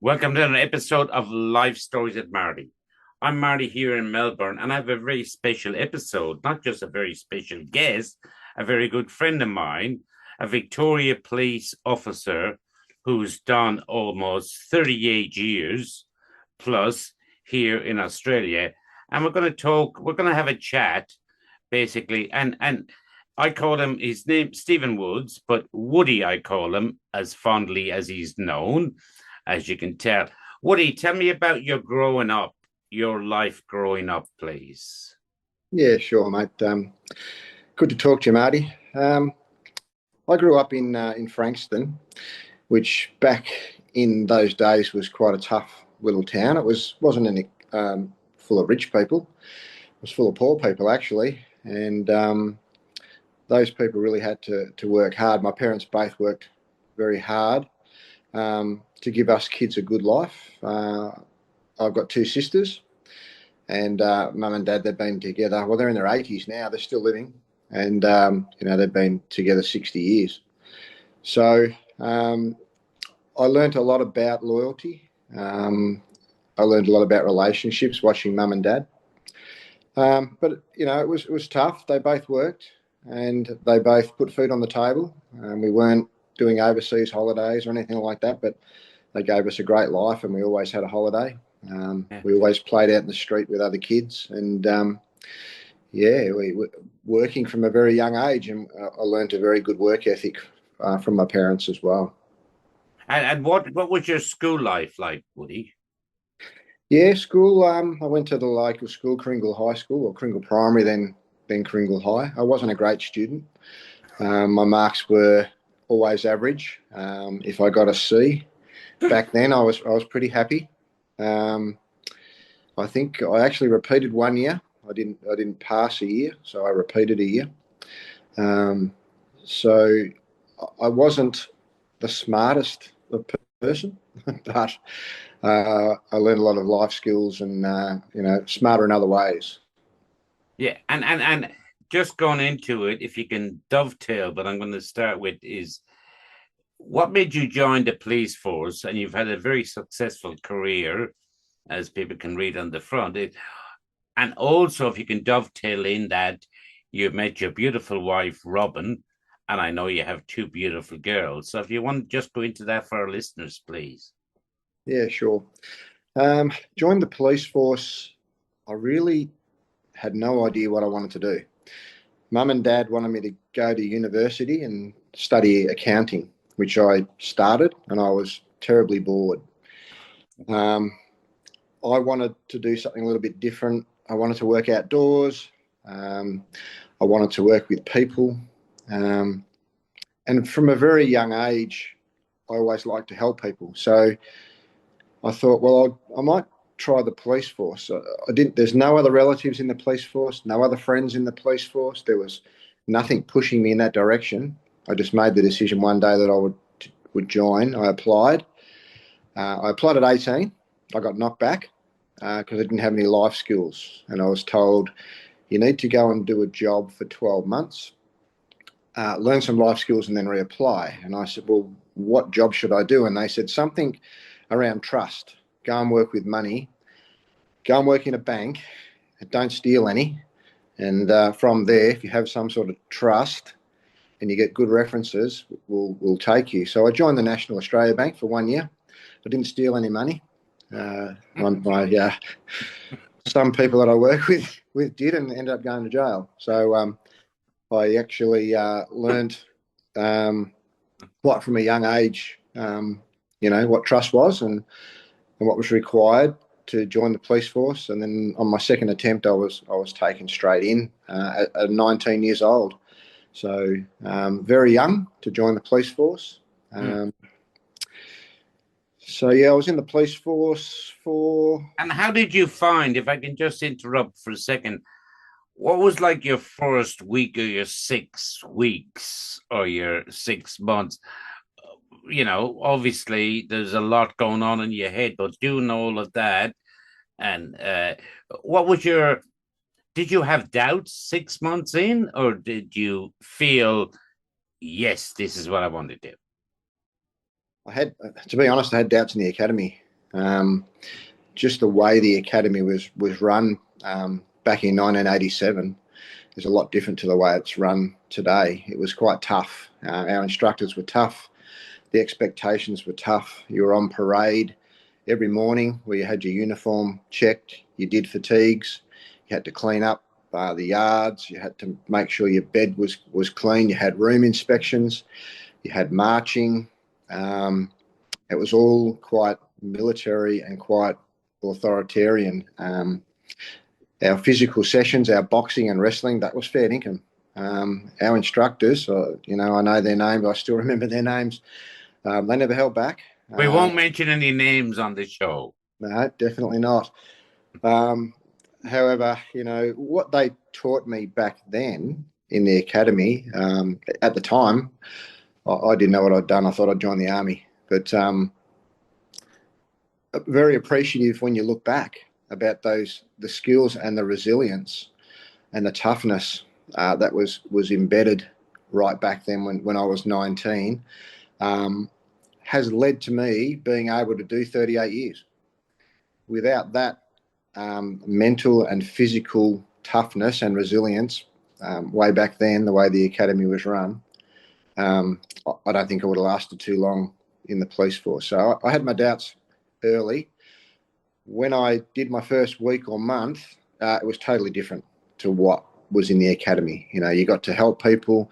Welcome to another episode of Life Stories at Marty. I'm Marty here in Melbourne, and I have a very special episode, not just a very special guest, a very good friend of mine, a Victoria police officer who's done almost 38 years plus here in Australia. And we're going to have a chat basically. And I call him, his name, Stephen Woods, but Woody, I call him as fondly as he's known, as you can tell. Woody, tell me about your life growing up, please. Yeah, sure, mate. Good to talk to you, Marty. I grew up in Frankston, which back in those days was quite a tough little town. Wasn't any full of rich people. It was full of poor people actually, and those people really had to work hard. My parents both worked very hard to give us kids a good life. I've got two sisters. And mum and dad, they've been together. Well, they're in their 80s now. They're still living, and they've been together 60 years. So I learnt a lot about loyalty. I learned a lot about relationships watching mum and dad. But it was tough. They both worked, and they both put food on the table. We weren't doing overseas holidays or anything like that, but they gave us a great life, and we always had a holiday. We always played out in the street with other kids, and we were working from a very young age, and I learned a very good work ethic from my parents as well. And what was your school life like, Woody? Yeah, school. I went to the local school, Kringle High School, or Kringle Primary, then Kringle High. I wasn't a great student. My marks were always average. If I got a C back then, I was pretty happy. I think I actually repeated one year. I didn't pass a year, so I repeated a year. So I wasn't the smartest person, but I learned a lot of life skills and smarter in other ways. Yeah, and just going into it, if you can dovetail, but I'm going to start with is what made you join the police force? And you've had a very successful career, as people can read on the front. And also, if you can dovetail in that, you met your beautiful wife, Robin, and I know you have two beautiful girls. So if you want to just go into that for our listeners, please. Yeah, sure. Joined the police force. I really had no idea what I wanted to do. Mum and Dad wanted me to go to university and study accounting, which I started, and I was terribly bored. I wanted to do something a little bit different. I wanted to work outdoors. I wanted to work with people. And from a very young age, I always liked to help people. So I thought, well, I might try the police force. There's no other relatives in the police force, no other friends in the police force. There was nothing pushing me in that direction. I just made the decision one day that I would join. I applied. I applied at 18. I got knocked back because I didn't have any life skills. And I was told, you need to go and do a job for 12 months, learn some life skills and then reapply. And I said, well, what job should I do? And they said something around trust. Go and work with money. Go and work in a bank. Don't steal any. And from there, if you have some sort of trust and you get good references, we'll take you. So I joined the National Australia Bank for 1 year. I didn't steal any money. Some people that I work with did and ended up going to jail. So I actually learned quite from a young age, what trust was and what was required to join the police force. And then on my second attempt, I was taken straight in at 19 years old. So very young to join the police force. So, yeah, I was in the police force for... And how did you find, if I can just interrupt for a second, what was like your first week or your 6 weeks or your 6 months? Obviously there's a lot going on in your head, but doing all of that. And did you have doubts 6 months in, or did you feel, yes, this is what I want to do? To be honest, I had doubts in the academy. Just the way the academy was run back in 1987 is a lot different to the way it's run today. It was quite tough. Our instructors were tough. The expectations were tough. You were on parade every morning where you had your uniform checked. You did fatigues. You had to clean up the yards. You had to make sure your bed was clean. You had room inspections. You had marching. It was all quite military and quite authoritarian. Our physical sessions, our boxing and wrestling, that was fair income. Our instructors, I know their names. I still remember their names. They never held back. We won't mention any names on the show. No, definitely not. However, what they taught me back then in the academy, at the time, I didn't know what I'd done. I thought I'd join the army. But very appreciative when you look back about the skills and the resilience and the toughness that was embedded right back then when I was 19, has led to me being able to do 38 years. Without that mental and physical toughness and resilience way back then, the way the academy was run, I don't think I would have lasted too long in the police force. So I had my doubts early. When I did my first week or month, it was totally different to what was in the academy. You got to help people.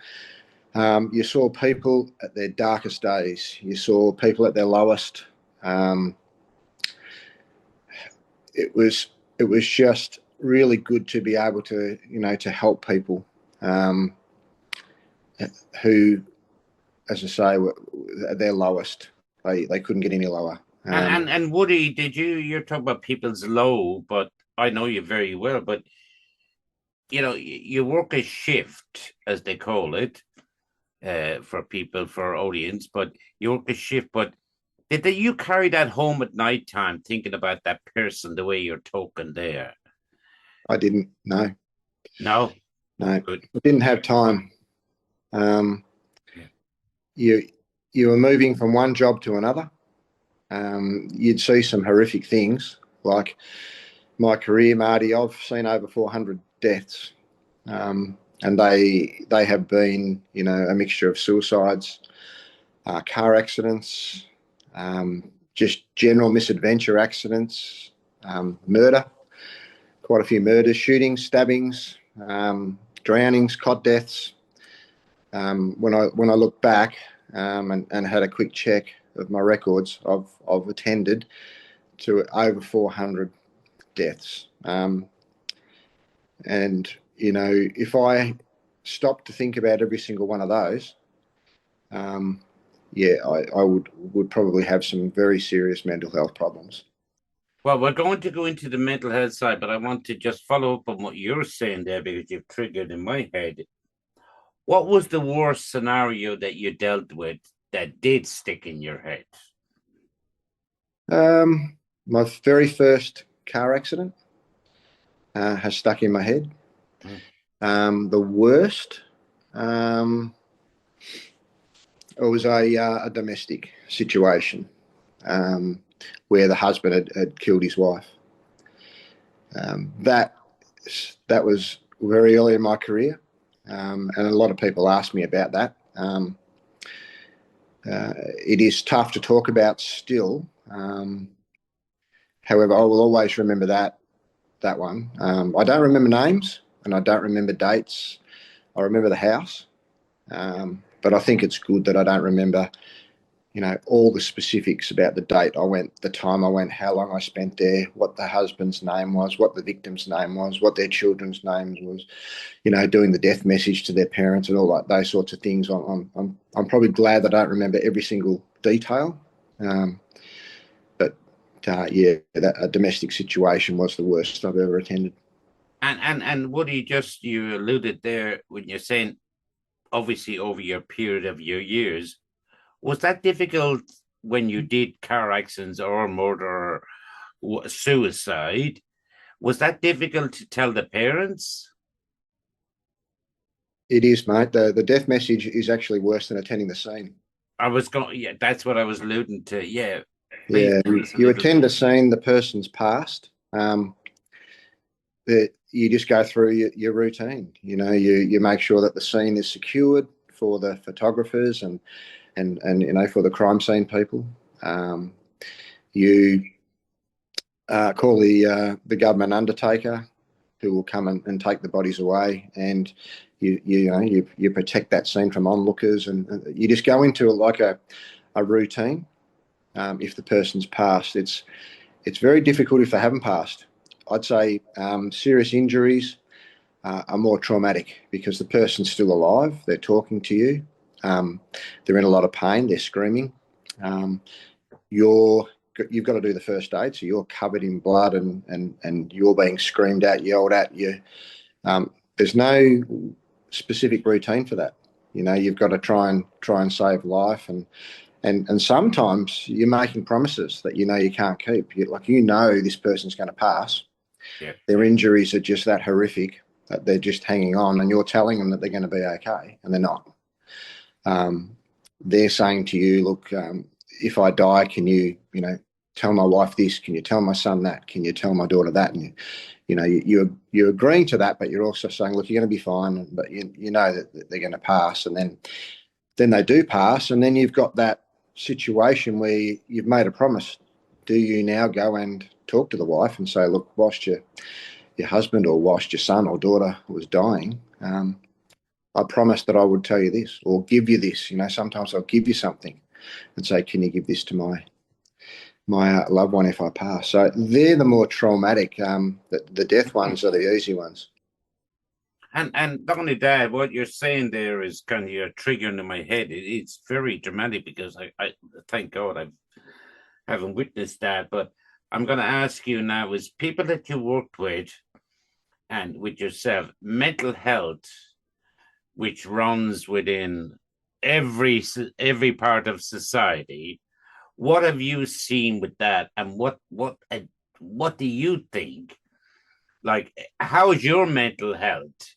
You saw people at their darkest days. You saw people at their lowest. It was just really good to be able to to help people who, as I say, were at their lowest. They couldn't get any lower. And Woody, you're talking about people's low, but I know you very well, but you work a shift, as they call it, for audience, but you work a shift, but did you carry that home at night time thinking about that person the way you're talking there? I didn't. No. No? Good. I didn't have time. Yeah. You were moving from one job to another. You'd see some horrific things. Like my career, Marty, I've seen over 400 deaths. And they have been, a mixture of suicides, car accidents, just general misadventure accidents, murder, quite a few murders, shootings, stabbings, drownings, cot deaths. When I look back and had a quick check of my records, I've attended to over 400 deaths. And if I stopped to think about every single one of those, I would probably have some very serious mental health problems. Well, we're going to go into the mental health side, but I want to just follow up on what you're saying there because you've triggered in my head. What was the worst scenario that you dealt with that did stick in your head? My very first car accident has stuck in my head. The worst, it was a domestic situation where the husband had killed his wife. That was very early in my career, and a lot of people ask me about that. It is tough to talk about still. However, I will always remember that one. I don't remember names and I don't remember dates. I remember the house, but I think it's good that I don't remember, all the specifics about the date I went, the time I went, how long I spent there, what the husband's name was, what the victim's name was, what their children's names was, doing the death message to their parents and all that, those sorts of things. I'm probably glad that I don't remember every single detail. That a domestic situation was the worst I've ever attended. And Woody, you alluded there when you're saying, obviously over your period of your years, was that difficult when you did car accidents or murder or suicide? Was that difficult to tell the parents? It is, mate. The death message is actually worse than attending the scene. Yeah, that's what I was alluding to. Yeah. Please Yeah, tell us a you little attend bit. a scene, the person's passed. You just go through your routine. You make sure that the scene is secured for the photographers and for the crime scene people. You call the government undertaker, who will come and take the bodies away, and you protect that scene from onlookers, and you just go into like a routine. If the person's passed, it's very difficult if they haven't passed. I'd say serious injuries are more traumatic because the person's still alive. They're talking to you. They're in a lot of pain. They're screaming. Um, you've got to do the first aid, so you're covered in blood and you're being screamed at, yelled at. There's no specific routine for that. You've got to try and save life, and sometimes you're making promises that you can't keep. This person's going to pass. Yeah. Their injuries are just that horrific that they're just hanging on, and you're telling them that they're going to be okay, and they're not. They're saying to you, look, if I die, can you tell my wife this? Can you tell my son that? Can you tell my daughter that? And you're agreeing to that, but you're also saying, look, you're going to be fine, but you know that they're going to pass, and then they do pass, and then you've got that situation where you've made a promise. Do you now go and talk to the wife and say, look, whilst your husband or whilst your son or daughter was dying, I promised that I would tell you this or give you this. Sometimes I'll give you something and say, can you give this to my loved one if I pass? So they're the more traumatic. The death ones are the easy ones. And not only that, what you're saying there is kind of you're triggering in my head. It's very dramatic because I thank God I haven't witnessed that. But I'm going to ask you now: is people that you worked with and with yourself, mental health, which runs within every part of society, what have you seen with that, and what do you think? Like, how is your mental health?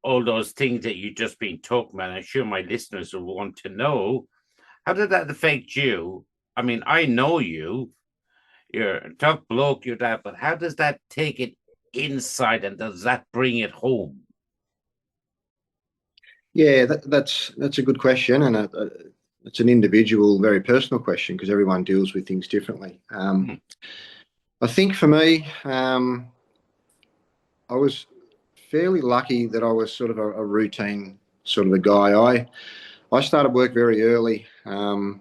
All those things that you just been talking about. I'm sure my listeners will want to know. How did that affect you? I mean, I know you. You're a tough bloke, you're that, but how does that take it inside and does that bring it home? Yeah, that's a good question, and it's an individual, very personal question because everyone deals with things differently. I think for me, I was fairly lucky that I was sort of a routine sort of a guy. I started work very early. I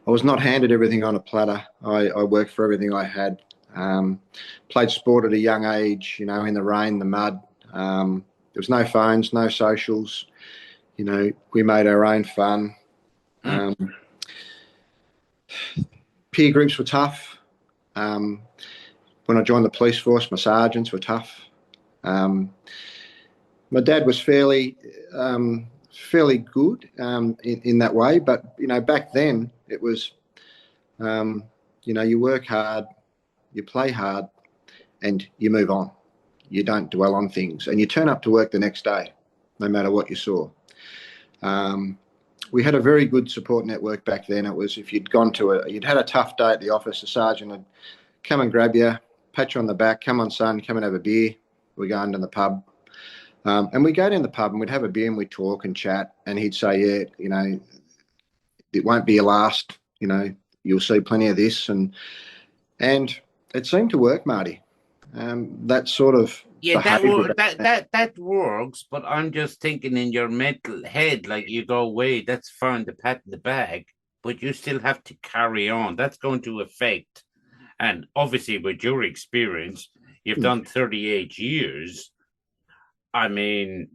was not handed everything on a platter. I worked for everything I had. Played sport at a young age, in the rain, the mud. There was no phones, no socials. We made our own fun. Mm. Peer groups were tough. When I joined the police force, my sergeants were tough. My dad was fairly good in that way, but back then it was you work hard, you play hard, and you move on. You don't dwell on things, and you turn up to work the next day, no matter what you saw. We had a very good support network back then. It was if you'd had a tough day at the office, the sergeant would come and grab you, pat you on the back, come on son, come and have a beer. We're going to the pub. And we'd go down the pub and we'd have a beer and we'd talk and chat. And he'd say, yeah, it won't be your last, you'll see plenty of this. And it seemed to work, Marty. That sort of Yeah, behaviour. that works, but I'm just thinking in your mental head, like you go away, that's fine, the pat in the bag, but you still have to carry on. That's going to affect, and obviously with your experience, you've done 38 years. I mean,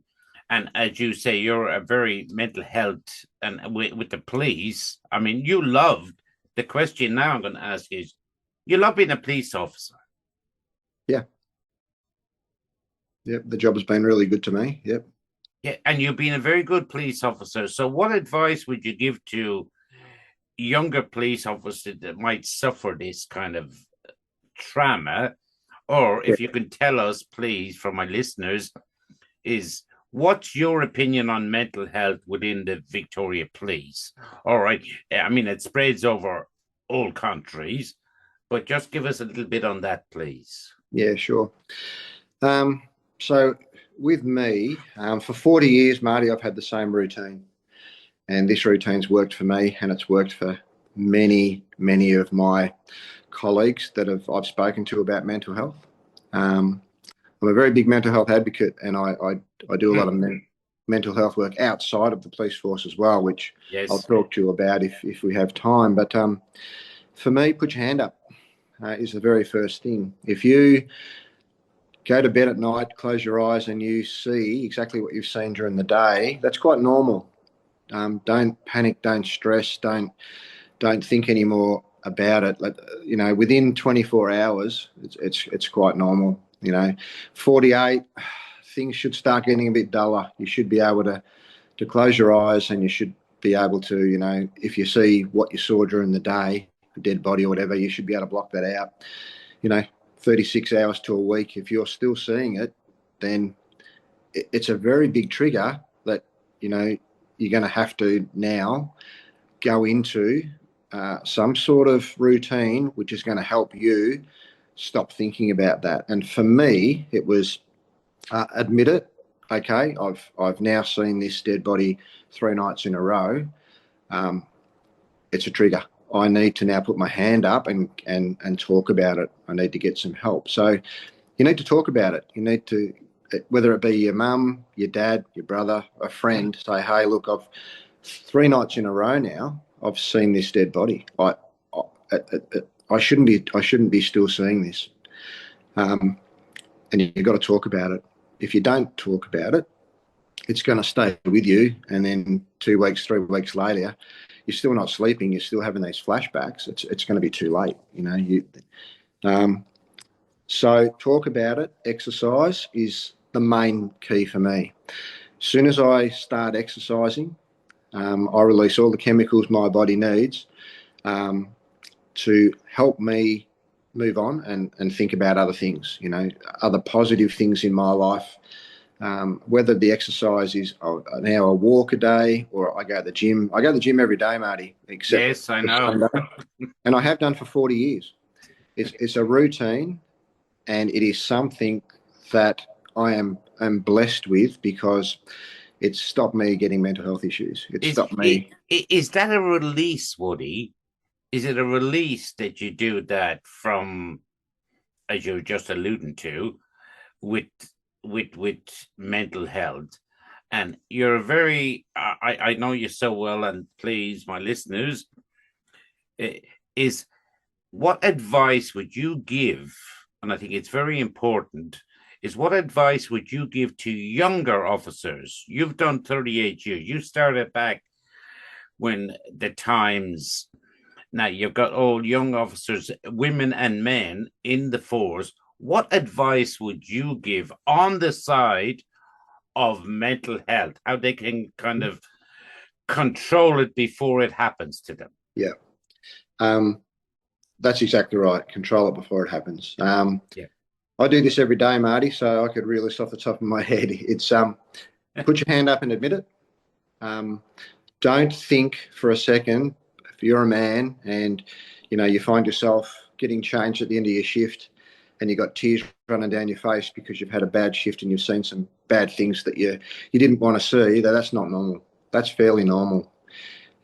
and as you say, you're a very mental health and with the police. I mean, you loved the question now I'm going to ask is, you love being a police officer. Yeah. Yep. The job has been really good to me. Yep. Yeah, and you've been a very good police officer. So, what advice would you give to younger police officers that might suffer this kind of trauma? Or Yeah. if you can tell us, please, for my listeners, is what's your opinion on mental health within the Victoria Police? All right. I mean, it spreads over all countries, but just give us a little bit on that, please. Yeah, sure. So with me, for 40 years, Marty, I've had the same routine. And this routine's worked for me, and it's worked for many, many of my colleagues that I've spoken to about mental health. I'm a very big mental health advocate, and I do a lot of mental health work outside of the police force as well, which I'll Yes. talk to you about if we have time. But for me, put your hand up is the very first thing. If you go to bed at night, close your eyes, and you see exactly what you've seen during the day, that's quite normal. Don't panic, don't stress, don't think anymore about it. Within 24 hours, it's quite normal. 48, things should start getting a bit duller. You should be able to close your eyes, and you should be able to, if you see what you saw during the day, a dead body or whatever, you should be able to block that out. 36 hours to a week. If you're still seeing it, then it's a very big trigger that, you're going to have to now go into some sort of routine which is going to help you stop thinking about that. And for me, it was admit it. Okay, I've now seen this dead body 3 nights in a row. It's a trigger. I need to now put my hand up and talk about it. I need to get some help. So you need to talk about it. You need to, whether it be your mum, your dad, your brother, a friend, say, hey, look, I've 3 nights in a row now, I've seen this dead body. I shouldn't be still seeing this. And you've got to talk about it. If you don't talk about it, it's going to stay with you. And then 2 weeks, 3 weeks later, you're still not sleeping. You're still having these flashbacks. It's going to be too late. So talk about it. Exercise is the main key for me. As soon as I start exercising, I release all the chemicals my body needs to help me move on and think about other things, other positive things in my life. Whether the exercise is an hour walk a day or I go to the gym. I go to the gym every day, Marty. Except Yes, I know. And I have done for 40 years. It's a routine, and it is something that I am blessed with because it's stopped me getting mental health issues. It's stopped me. Is that a release, Woody? Is it a release that you do that from, as you were just alluding to, with mental health? And you're very, I know you so well, and please, my listeners, is what advice would you give? And I think it's very important. Is what advice would you give to younger officers? You've done 38 years. You started back when the times. Now you've got all young officers, women and men in the force. What advice would you give on the side of mental health? How they can kind of control it before it happens to them? Yeah. That's exactly right. Control it before it happens. Yeah. I do this every day, Marty, so I could reel this off the top of my head. It's put your hand up and admit it. Don't think for a second, if you're a man and you find yourself getting changed at the end of your shift and you've got tears running down your face because you've had a bad shift and you've seen some bad things that you didn't want to see, that's not normal. That's fairly normal.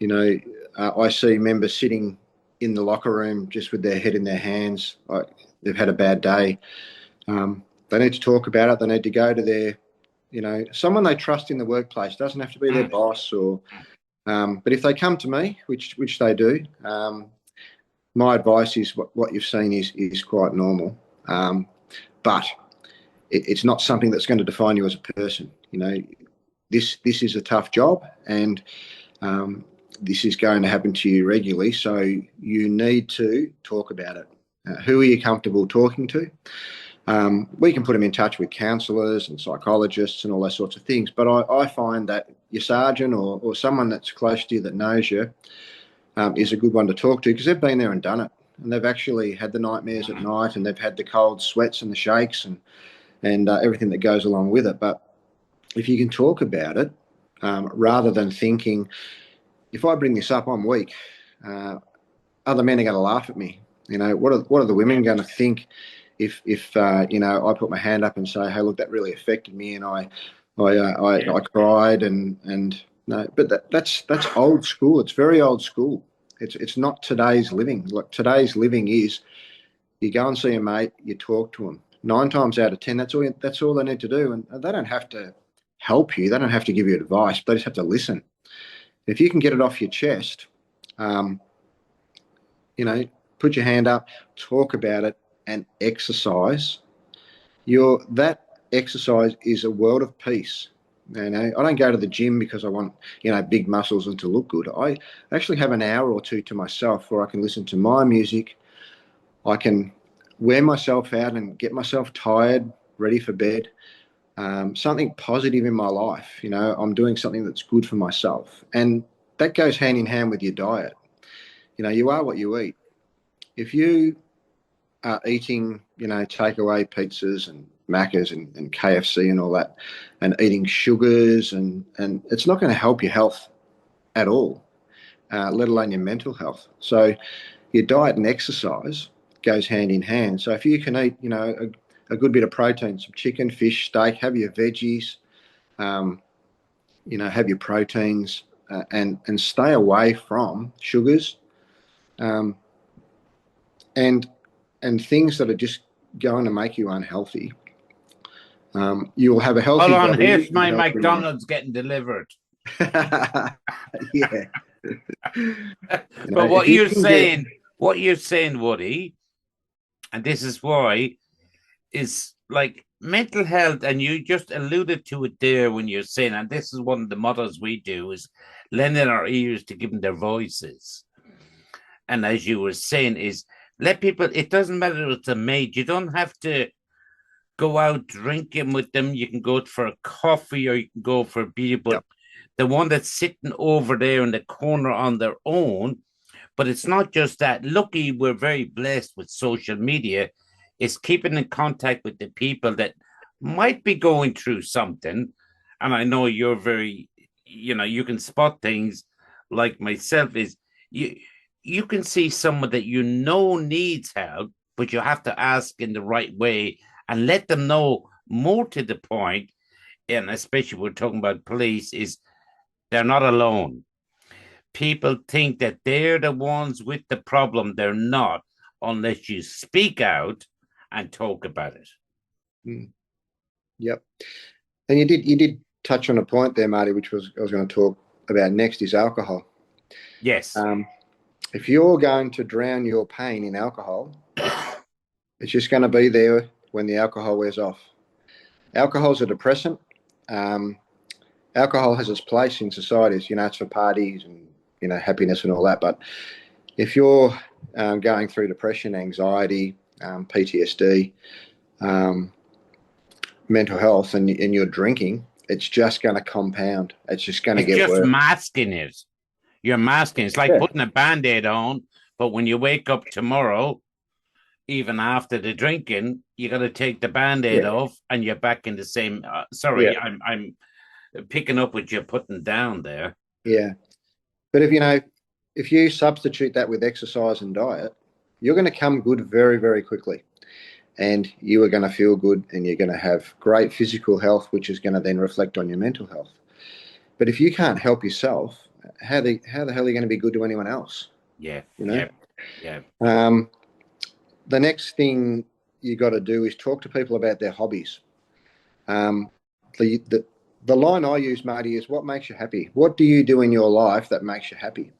I see members sitting in the locker room just with their head in their hands, like they've had a bad day. They need to talk about it. They need to go to their, someone they trust in the workplace. Doesn't have to be their boss or, but if they come to me, which they do, my advice is what you've seen is quite normal. But it's not something that's going to define you as a person. This is a tough job, and this is going to happen to you regularly. So you need to talk about it. Who are you comfortable talking to? We can put them in touch with counsellors and psychologists and all those sorts of things. But I find that your sergeant or someone that's close to you that knows you is a good one to talk to because they've been there and done it. And they've actually had the nightmares at night and they've had the cold sweats and the shakes and everything that goes along with it. But if you can talk about it, rather than thinking, if I bring this up, I'm weak. other men are going to laugh at me? What are the women going to think if I put my hand up and say, hey, look, that really affected me, and I cried, and no, but that's old school. It's very old school. It's not today's living. Like, today's living is, you go and see a mate, you talk to them. 9 times out of 10, that's all they need to do, and they don't have to help you. They don't have to give you advice. They just have to listen. If you can get it off your chest, um, put your hand up, talk about it, and exercise. That exercise is a world of peace. I don't go to the gym because I want, big muscles and to look good. I actually have an hour or two to myself where I can listen to my music. I can wear myself out and get myself tired, ready for bed. Something positive in my life. I'm doing something that's good for myself. And that goes hand in hand with your diet. You are what you eat. If you are eating, takeaway pizzas and Maccas and KFC and all that, and eating sugars, and it's not going to help your health at all, let alone your mental health. So your diet and exercise goes hand in hand. So if you can eat, a good bit of protein, some chicken, fish, steak, have your veggies, have your proteins, and stay away from sugars, and things that are just going to make you unhealthy. You will have a healthy Hold on, body. here's my McDonald's getting delivered. Yeah. But what you're saying, Woody, and this is why, is like mental health, and you just alluded to it there when you're saying, and this is one of the mottos we do, is lending our ears to give them their voices. And as you were saying, is let people, it doesn't matter if it's a mate, you don't have to go out drinking with them. You can go for a coffee, or you can go for a beer, but the one that's sitting over there in the corner on their own. But it's not just that. Lucky, we're very blessed with social media, is keeping in contact with the people that might be going through something. And I know you're very, you can spot things like myself, is you can see someone that needs help, but you have to ask in the right way and let them know. More to the point, and especially we're talking about police, is they're not alone. People think that they're the ones with the problem. They're not, unless you speak out and talk about it. Yep. And you did touch on a point there, Marty, which I was going to talk about next, is alcohol. Yes. If you're going to drown your pain in alcohol, it's just going to be there when the alcohol wears off. Alcohol's a depressant. Alcohol has its place in societies. It's for parties and, happiness and all that. But if you're going through depression, anxiety, PTSD, mental health, and you're drinking, it's just going to compound. It's just going to get worse. It's just masking it. You're masking. It's like putting a Band-Aid on, but when you wake up tomorrow, even after the drinking, you got to take the Band-Aid off, and you're back in the same. I'm picking up what you're putting down there. Yeah, but if you substitute that with exercise and diet, you're going to come good very, very quickly, and you are going to feel good, and you're going to have great physical health, which is going to then reflect on your mental health. But if you can't help yourself, how the hell are you going to be good to anyone else? Yeah. The next thing you got to do is talk to people about their hobbies. The line I use, Marty, is what makes you happy. What do you do in your life that makes you happy?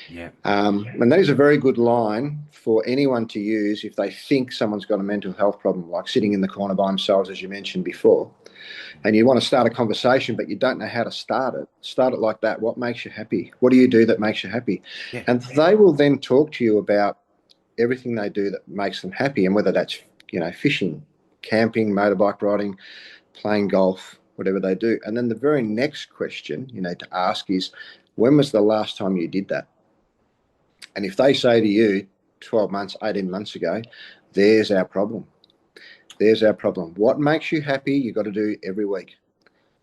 Yeah. And that is a very good line for anyone to use if they think someone's got a mental health problem, like sitting in the corner by themselves, as you mentioned before, and you want to start a conversation, but you don't know how to start it. Start it like that. What makes you happy? What do you do that makes you happy? Yeah. And they will then talk to you about everything they do that makes them happy, and whether that's, fishing, camping, motorbike riding, playing golf, whatever they do. And then the very next question to ask is, when was the last time you did that? And if they say to you 12 months, 18 months ago, there's our problem. There's our problem. What makes you happy, you've got to do every week.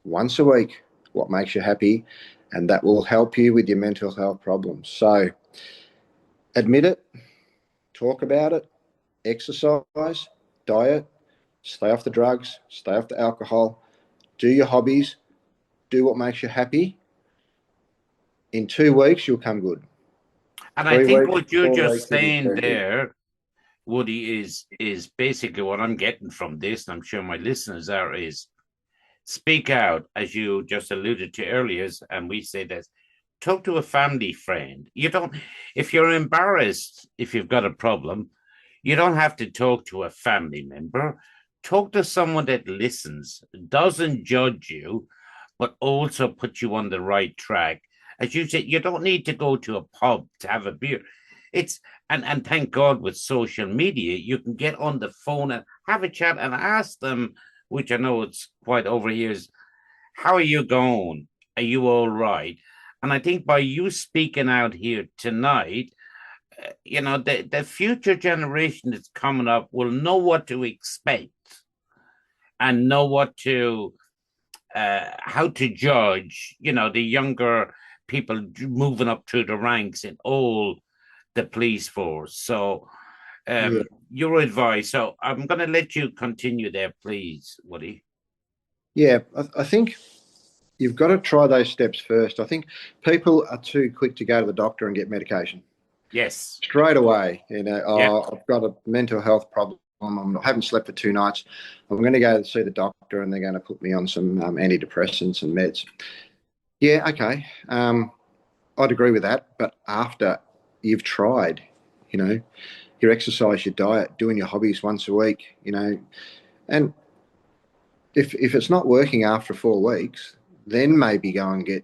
Once a week, what makes you happy, and that will help you with your mental health problems. So admit it, talk about it, exercise, diet, stay off the drugs, stay off the alcohol, do your hobbies, do what makes you happy. In 2 weeks, you'll come good. And I 3 think weeks, what you're 4 just weeks, you'll be saying perfect. there, Woody, is basically what I'm getting from this, and I'm sure my listeners are, is speak out, as you just alluded to earlier, and we say this, talk to a family friend. You don't, if you're embarrassed, if you've got a problem, you don't have to talk to a family member. Talk to someone that listens, doesn't judge you, but also put you on the right track. As you said, you don't need to go to a pub to have a beer. It's and thank God with social media, you can get on the phone and have a chat and ask them, which I know it's quite over here, is how are you going? Are you all right? And I think by you speaking out here tonight, the future generation that's coming up will know what to expect and know what to how to judge, the younger people moving up through the ranks in all the police force. So, Yeah. your advice. So, I'm going to let you continue there, please, Woody. Yeah, I think you've got to try those steps first. I think people are too quick to go to the doctor and get medication Yes. straight away. Yep. I've got a mental health problem. I haven't slept for 2 nights. I'm going to go see the doctor, and they're going to put me on some antidepressants and meds. Yeah, okay. I'd agree with that. But after you've tried, your exercise, your diet, doing your hobbies once a week, and if it's not working after 4 weeks, then maybe go and get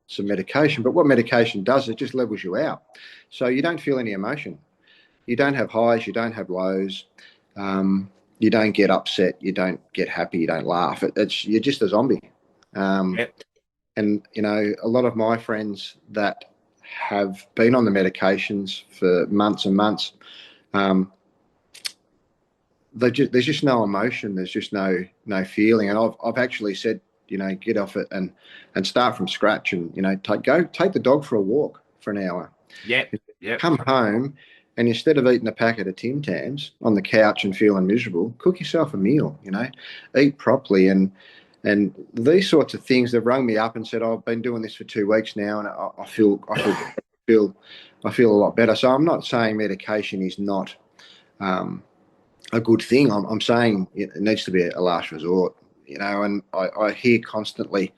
some medication. But what medication does, it just levels you out. So you don't feel any emotion. You don't have highs, you don't have lows. You don't get upset, you don't get happy, you don't laugh. You're just a zombie. Yep. And a lot of my friends that have been on the medications for months and months, there's just no emotion. There's just no feeling. And I've actually said, get off it and start from scratch, and take the dog for a walk for an hour. Yep. Yep. Come home, and instead of eating a packet of Tim Tams on the couch and feeling miserable, cook yourself a meal. Eat properly, and these sorts of things. They've rung me up and said, oh, I've been doing this for 2 weeks now, and I feel a lot better. So I'm not saying medication is not a good thing. I'm saying it needs to be a last resort. And I hear constantly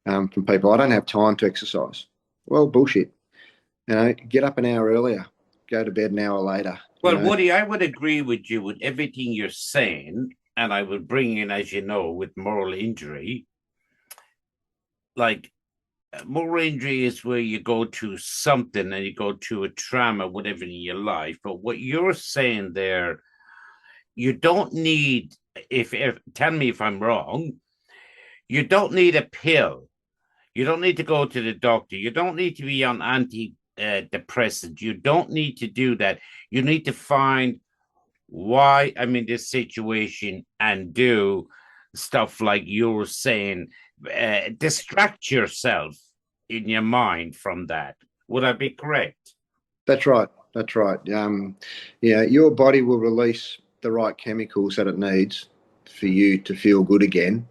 from people, I don't have time to exercise. Well, bullshit. Get up an hour earlier, go to bed an hour later. Well, Woody, I would agree with you with everything you're saying, and I would bring in, as you know, with moral injury. Like, moral injury is where you go to something and you go to a trauma, whatever in your life. But what you're saying there, you don't need, if tell me if I'm wrong, you don't need a pill. You don't need to go to the doctor. You don't need to be on antidepressant. You don't need to do that. You need to find why I'm in this situation and do stuff like you're saying. Distract yourself in your mind from that. Would I be correct? That's right. That's right. Your body will release the right chemicals that it needs for you to feel good again.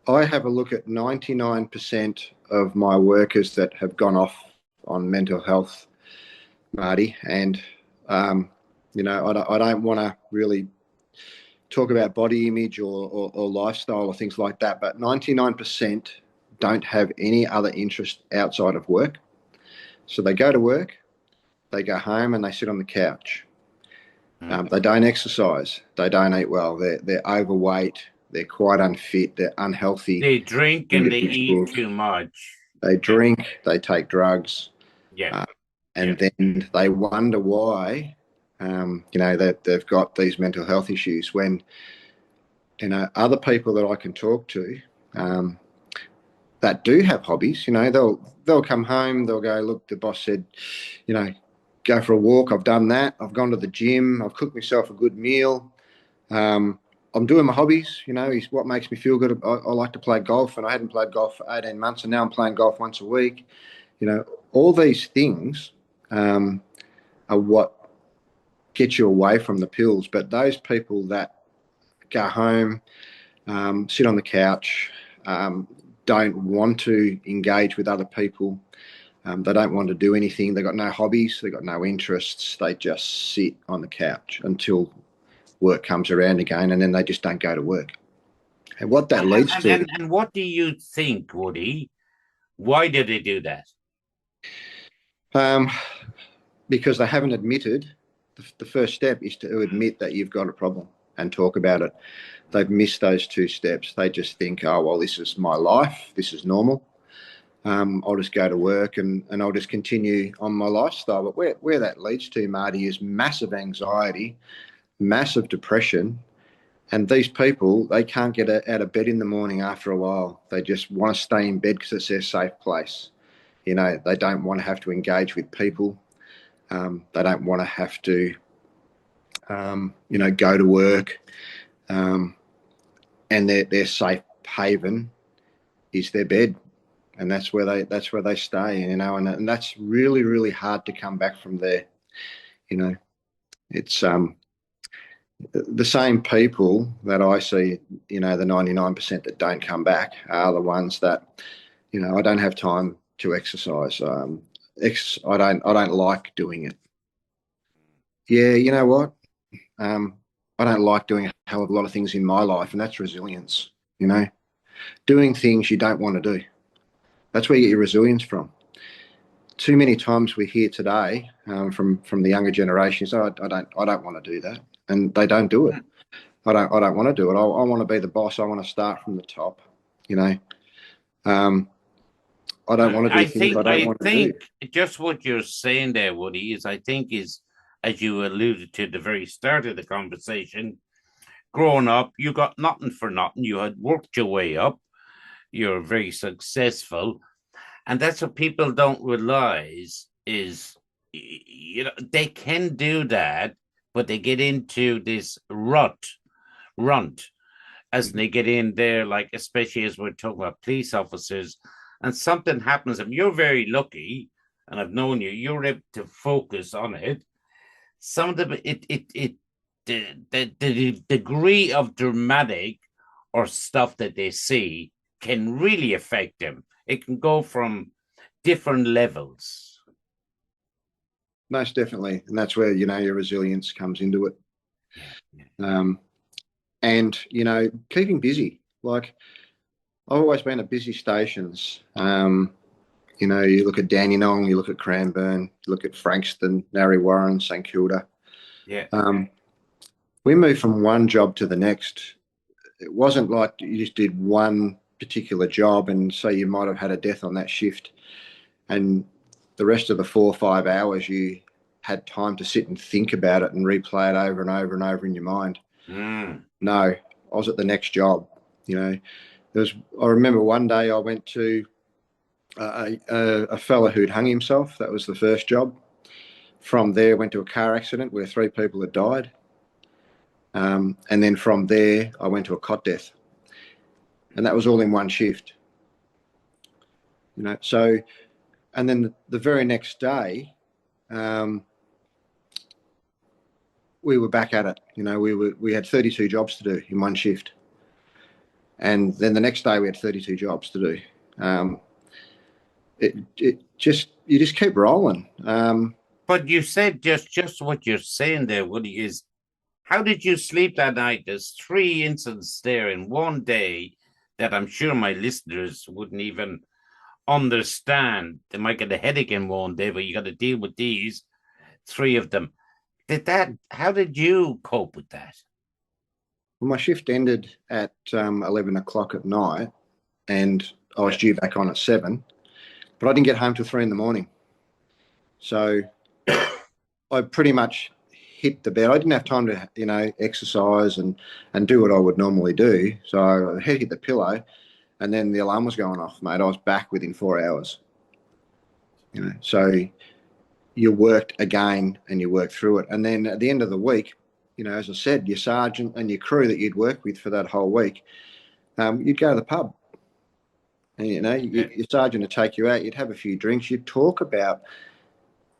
I have a look at 99% of my workers that have gone off on mental health, Marty, and I don't want to really talk about body image or lifestyle or things like that, but 99% don't have any other interest outside of work. So they go to work, they go home, and they sit on the couch. They don't exercise, they don't eat well, they're overweight, they're quite unfit, they're unhealthy They drink and they eat individuals. too much. They drink, they take drugs, Yeah. and then they wonder why, that they've got these mental health issues when, other people that I can talk to that do have hobbies, they'll come home, they'll go, look, the boss said, go for a walk. I've done that. I've gone to the gym. I've cooked myself a good meal. I'm doing my hobbies, is what makes me feel good. I like to play golf, and I hadn't played golf for 18 months, and now I'm playing golf once a week. All these things are what get you away from the pills. But those people that go home, sit on the couch, don't want to engage with other people, they don't want to do anything, they've got no hobbies, they've got no interests, they just sit on the couch until work comes around again, and then they just don't go to work. And what that leads to... And what do you think, Woody? Why do they do that? Because they haven't admitted. The first step is to admit that you've got a problem and talk about it. They've missed those two steps. They just think, oh, well, this is my life, this is normal. I'll just go to work and I'll just continue on my lifestyle. But where that leads to, Marty, is massive anxiety, massive depression. And these people, they can't get out of bed in the morning after a while. They just want to stay in bed because it's their safe place. They don't want to have to engage with people. They don't want to have to, go to work. And their safe haven is their bed. And that's where they stay, and that's really, really hard to come back from there. It's the same people that I see, the 99% that don't come back are the ones that, I don't have time to exercise. I don't like doing it. Yeah, you know what? I don't like doing a hell of a lot of things in my life, and that's resilience. Doing things you don't want to do. That's where you get your resilience from. Too many times we hear today from the younger generations, I don't want to do that, and they don't do it. I don't want to do it. I want to be the boss. I want to start from the top. I don't want to do things I don't want to do. Just what you're saying there, Woody, is as you alluded to at the very start of the conversation, growing up, you got nothing for nothing. You had worked your way up. You're very successful. And that's what people don't realize is, they can do that, but they get into this runt, as they get in there, like, especially as we're talking about police officers, and something happens. And you're very lucky, and I've known you're able to focus on it. Some of the degree of dramatic or stuff that they see can really affect them. It can go from different levels. Most definitely. And that's where, your resilience comes into it. And, keeping busy. Like, I've always been at busy stations. You look at Dandenong, you look at Cranbourne, you look at Frankston, Narre Warren, St Kilda. Yeah. We moved from one job to the next. It wasn't like you just did one particular job and so you might have had a death on that shift, and the rest of the 4 or 5 hours you had time to sit and think about it and replay it over and over and over in your mind. No, I was at the next job. I remember one day I went to a fella who'd hung himself. That was the first job. From there, went to a car accident where 3 people had died. And then from there, I went to a cot death. And that was all in one shift. So, and then the very next day, we were back at it. We had 32 jobs to do in one shift. And then the next day we had 32 jobs to do. You just keep rolling. But you said just what you're saying there, Woody, is how did you sleep that night? There's 3 incidents there in one day that I'm sure my listeners wouldn't even understand. They might get a headache in one day, but you got to deal with these 3 of them. How did you cope with that? Well, my shift ended at 11 o'clock at night, and I was due back on at 7, but I didn't get home till 3 in the morning. So I pretty much hit the bed. I didn't have time to, exercise and do what I would normally do. So I hit the pillow, and then the alarm was going off, mate. I was back within 4 hours. So you worked again and you worked through it. And then at the end of the week, as I said, your sergeant and your crew that you'd work with for that whole week, you'd go to the pub. And, you know, Yeah. your sergeant would take you out, you'd have a few drinks, you'd talk about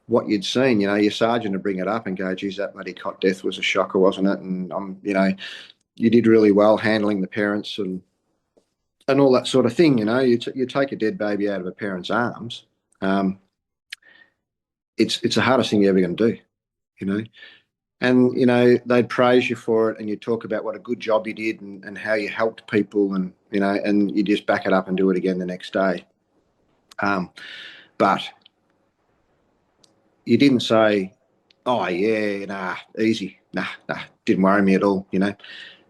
what you'd seen. You know, your sergeant would bring it up and go, geez, that bloody cot death was a shocker, wasn't it? And, you know, you did really well handling the parents and all that sort of thing. You know, you take a dead baby out of a parent's arms. Um, it's the hardest thing you're ever going to do, you know. And, you know, they'd praise you for it and you talk about what a good job you did and how you helped people and, you know, and you just back it up and do it again the next day. But you didn't say, oh, yeah, nah, easy. Nah, didn't worry me at all, you know,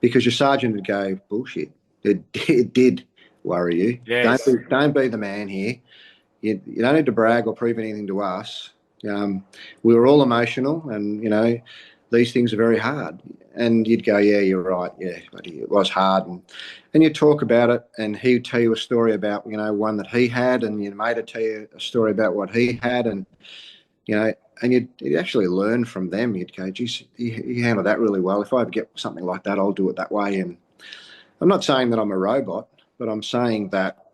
because your sergeant would go, bullshit. It did worry you. Yes. Don't be the man here. You don't need to brag or prove anything to us. We were all emotional and, you know, these things are very hard. And you'd go, yeah, you're right. Yeah, but it was hard. And you'd talk about it and he'd tell you a story about, you know, one that he had and your mate would tell you a story about what he had and, you know, and you'd actually learn from them. You'd go, geez, he handled that really well. If I ever get something like that, I'll do it that way. And I'm not saying that I'm a robot, but I'm saying that,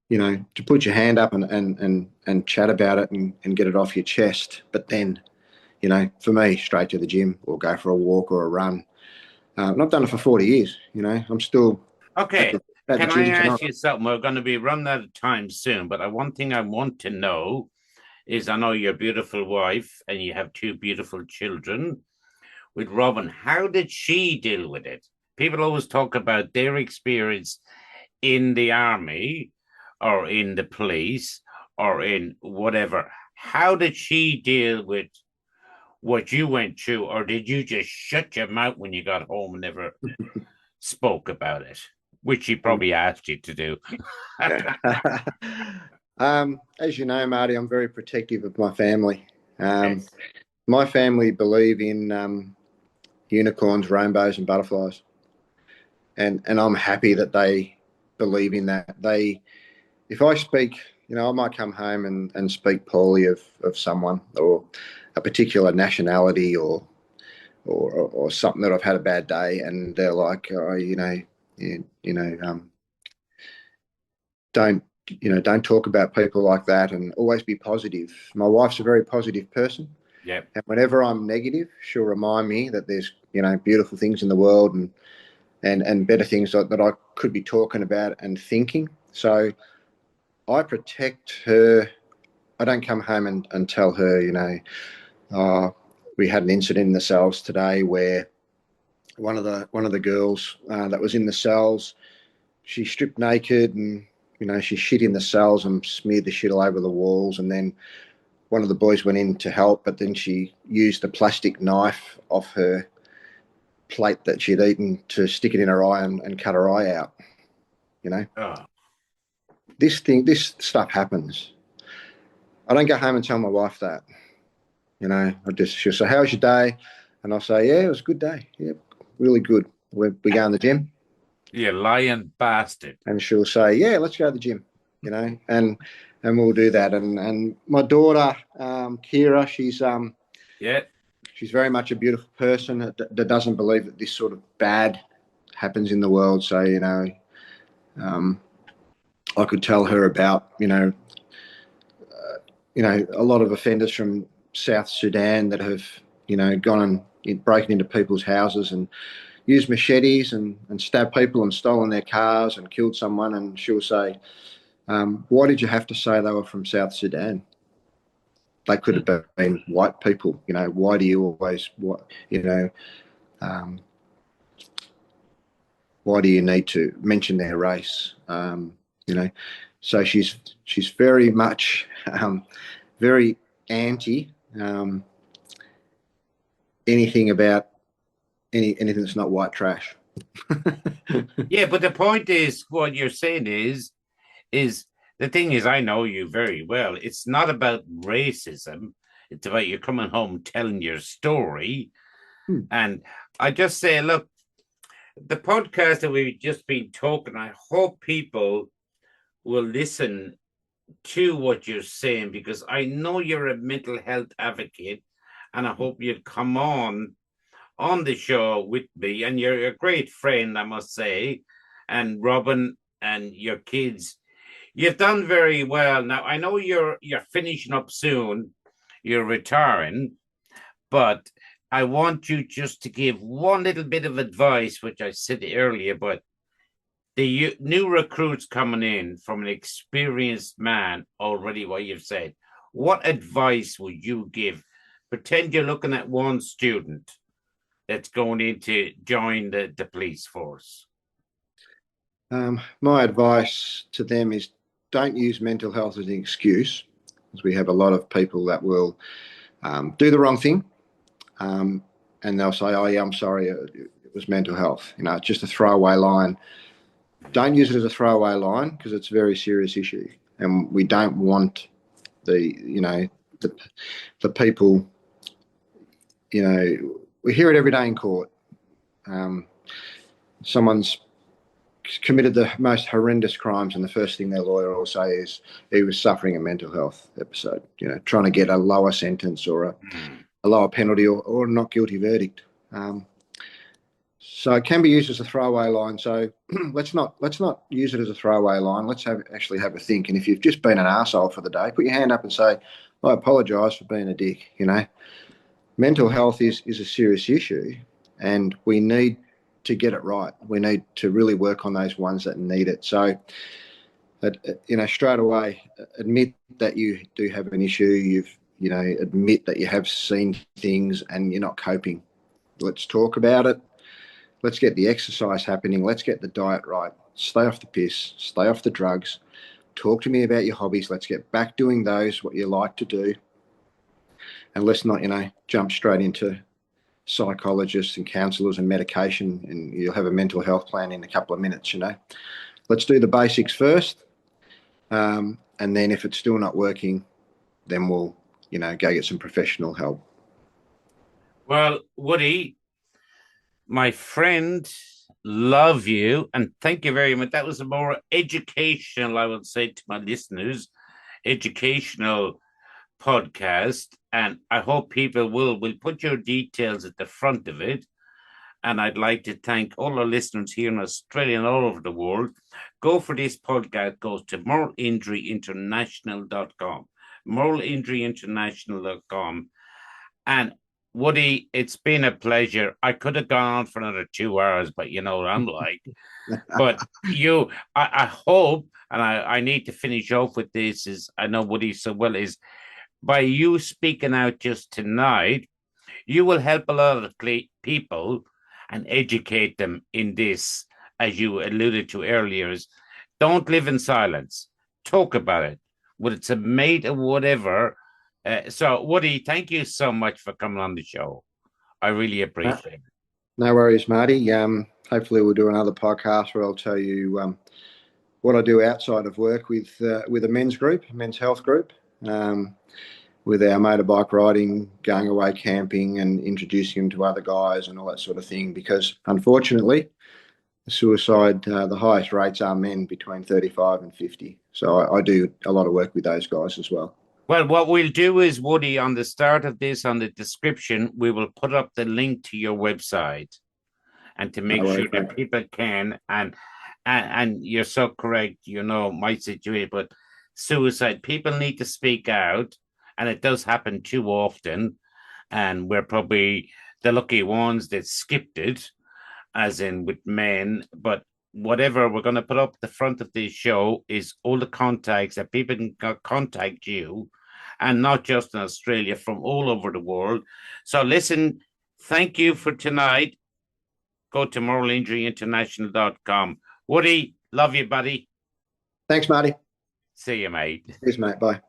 you know, to put your hand up and chat about it and get it off your chest. But then, you know, for me, straight to the gym or go for a walk or a run. And I've done it for 40 years. You know, I'm still at Okay. the Can I gym tonight. ask you something? We're going to be running out of time soon, but one thing I want to know is I know your beautiful wife and you have two beautiful children with Robin. How did she deal with it? People always talk about their experience in the army or in the police or in whatever. How did she deal with what you went through, or did you just shut your mouth when you got home and never spoke about it, which she Um, probably asked you to do? as you know, Marty, I'm very protective of my family. Yes. My family believe in unicorns, rainbows, and butterflies, and I'm happy that they believe in that. If I speak, you know, I might come home and speak poorly of someone or a particular nationality or something that I've had a bad day, and they're like, oh, don't don't talk about people like that, and always be positive. My wife's a very positive person, Yep. and whenever I'm negative, she'll remind me that there's beautiful things in the world and better things that I could be talking about and thinking. So I protect her. I don't come home and tell her, we had an incident in the cells today where one of the girls that was in the cells, she stripped naked and she shit in the cells and smeared the shit all over the walls. And then one of the boys went in to help, but then she used the plastic knife off her plate that she'd eaten to stick it in her eye and cut her eye out. You know, Oh, this stuff happens. I don't go home and tell my wife that. She'll say, "How was your day?" And I'll say, "Yeah, it was a good day. Yeah, really good. We go in the gym." you lying bastard. And she'll say, "Yeah, let's go to the gym." And we'll do that. And my daughter, Kira, Yeah. she's very much a beautiful person that doesn't believe that this sort of bad happens in the world. So I could tell her about a lot of offenders from South Sudan that have gone and broken into people's houses and used machetes and stabbed people and stolen their cars and killed someone. And she'll say, why did you have to say they were from South Sudan? They could have been white people. Why do you always, um, why do you need to mention their race? So she's very much very anti anything about anything that's not white trash. Yeah, but the point is, what you're saying is the thing is, I know you very well. It's not about racism. It's about you coming home telling your story. And I just say, look, the podcast that we've just been talking, I hope people will listen to what you're saying because I know you're a mental health advocate, and I hope you'd come on the show with me. And you're a great friend, I must say. And Robin and your kids. You've done very well. Now I know you're finishing up soon. You're retiring, but I want you just to give one little bit of advice, which I said earlier, but the new recruits coming in from an experienced man already, what you've said, what advice would you give? Pretend you're looking at one student that's going in to join the police force. My advice to them is don't use mental health as an excuse, because we have a lot of people that will do the wrong thing, and they'll say, "Oh yeah, I'm sorry, it was mental health." It's just a throwaway line. Don't use it as a throwaway line, because it's a very serious issue, and we don't want the people. We hear it every day in court. Someone's committed the most horrendous crimes, and the first thing their lawyer will say is he was suffering a mental health episode, trying to get a lower sentence or a lower penalty or a not guilty verdict. So it can be used as a throwaway line. So let's not use it as a throwaway line. Let's actually have a think. And if you've just been an arsehole for the day, put your hand up and say, "I apologise for being a dick." Mental health is a serious issue, and we need to get it right. We need to really work on those ones that need it. So, straight away, admit that you do have an issue. Admit that you have seen things and you're not coping. Let's talk about it. Let's get the exercise happening. Let's get the diet right. Stay off the piss. Stay off the drugs. Talk to me about your hobbies. Let's get back doing those, what you like to do. And let's not, jump straight into psychologists and counsellors and medication, and you'll have a mental health plan in a couple of minutes. Let's do the basics first, and then if it's still not working, then we'll go get some professional help. Well, Woody, my friend, love you, and thank you very much. That was a more educational, I would say to my listeners, educational podcast, and I hope people will put your details at the front of it. And I'd like to thank all our listeners here in Australia and all over the world. Go for this podcast, goes to moralinjuryinternational.com, moralinjuryinternational.com. And Woody, it's been a pleasure. I could have gone on for another 2 hours, but you know what I'm like. But I hope, and I need to finish off with this, is I know Woody so well, is by you speaking out just tonight, you will help a lot of people and educate them in this, as you alluded to earlier, is don't live in silence. Talk about it, whether it's a mate or whatever. So, Woody, thank you so much for coming on the show. I really appreciate it. No worries, Marty. Hopefully we'll do another podcast where I'll tell you what I do outside of work with a men's health group, with our motorbike riding, going away camping and introducing them to other guys and all that sort of thing. Because unfortunately, suicide, the highest rates are men between 35 and 50. So I do a lot of work with those guys as well. Well, what we'll do is, Woody, on the start of this, on the description, we will put up the link to your website, and to make sure that people can, and you're so correct, my situation, but suicide, people need to speak out, and it does happen too often, and we're probably the lucky ones that skipped it, as in with men. But whatever, we're going to put up the front of this show is all the contacts that people can contact you, and not just in Australia, from all over the world. So listen, thank you for tonight. Go to moralinjuryinternational.com. Woody, love you, buddy. Thanks, Marty. See you, mate. Cheers, mate. Bye.